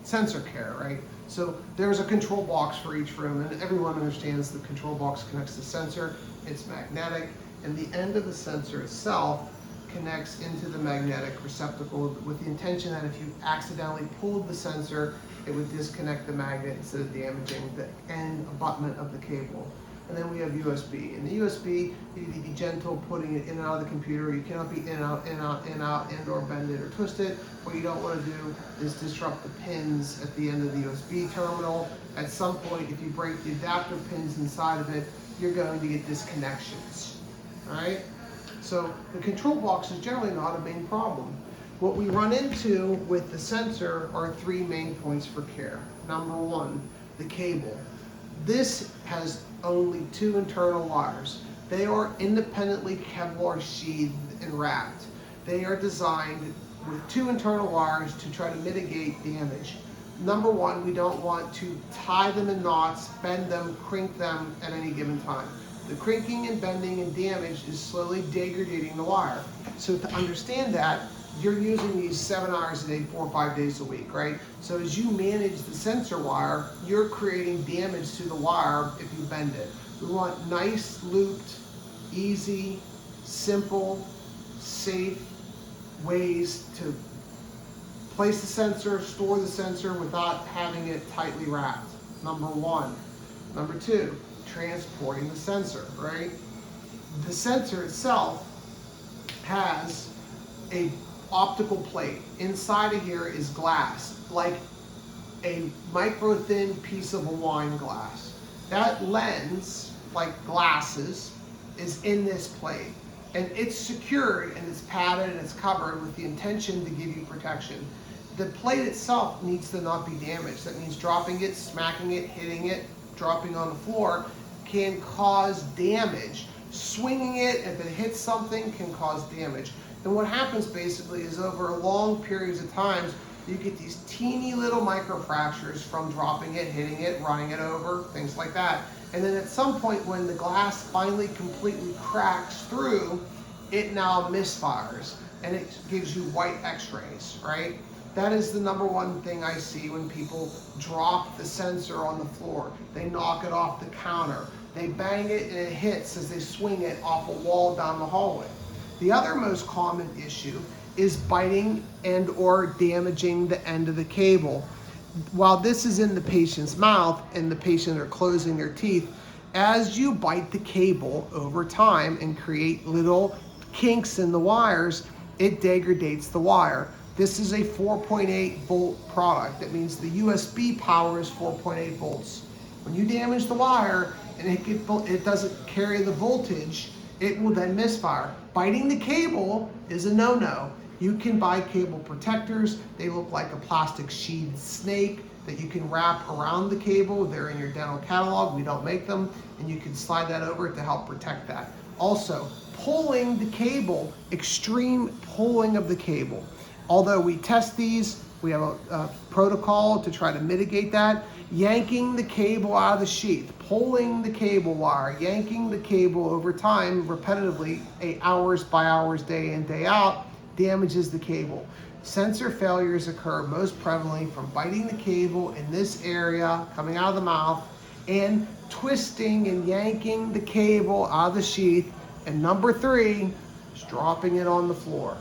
sensor care, right? So there's a control box for each room, and everyone understands the control box connects to the sensor. It's magnetic, and the end of the sensor itself connects into the magnetic receptacle with the intention that if you accidentally pulled the sensor, it would disconnect the magnet instead of damaging the end abutment of the cable. And then we have USB. In the USB, you need to be gentle putting it in and out of the computer. You cannot be in and out, in and out, in and out, and or bend it or twist it. What you don't want to do is disrupt the pins at the end of the USB terminal. At some point, if you break the adapter pins inside of it, you're going to get disconnections, all right? So the control box is generally not a main problem. What we run into with the sensor are three main points for care. Number one, the cable. This has only two internal wires. They are independently Kevlar sheathed and wrapped. They are designed with two internal wires to try to mitigate damage. Number one, we don't want to tie them in knots, bend them, crink them at any given time. The crinking and bending and damage is slowly degrading the wire. So to understand that, you're using these 7 hours a day, 4 or 5 days a week, right? So as you manage the sensor wire, you're creating damage to the wire if you bend it. We want nice, looped, easy, simple, safe ways to place the sensor, store the sensor without having it tightly wrapped. Number one. Number two, transporting the sensor, right? The sensor itself has a optical plate. Inside of here is glass, like a micro thin piece of a wine glass. That lens, like glasses, is in this plate. And it's secured and it's padded and it's covered with the intention to give you protection. The plate itself needs to not be damaged. That means dropping it, smacking it, hitting it, dropping on the floor can cause damage. Swinging it, if it hits something, can cause damage. And what happens basically is over long periods of times, you get these teeny little microfractures from dropping it, hitting it, running it over, things like that. And then at some point when the glass finally completely cracks through, it now misfires and it gives you white x-rays, right? That is the number one thing I see when people drop the sensor on the floor. They knock it off the counter. They bang it and it hits as they swing it off a wall down the hallway. The other most common issue is biting and or damaging the end of the cable. While this is in the patient's mouth and the patient are closing their teeth, as you bite the cable over time and create little kinks in the wires, it degrades the wire. This is a 4.8 volt product. That means the USB power is 4.8 volts. When you damage the wire and it doesn't carry the voltage, it will then misfire. Biting the cable is a no-no. You can buy cable protectors. They look like a plastic sheathed snake that you can wrap around the cable. They're in your dental catalog. We don't make them. And you can slide that over to help protect that. Also, pulling the cable, extreme pulling of the cable. Although we test these, we have a protocol to try to mitigate that. Yanking the cable out of the sheath, pulling the cable wire, yanking the cable over time repetitively, hours by hours, day in, day out, damages the cable. Sensor failures occur most prevalently from biting the cable in this area, coming out of the mouth, and twisting and yanking the cable out of the sheath. And number three is dropping it on the floor.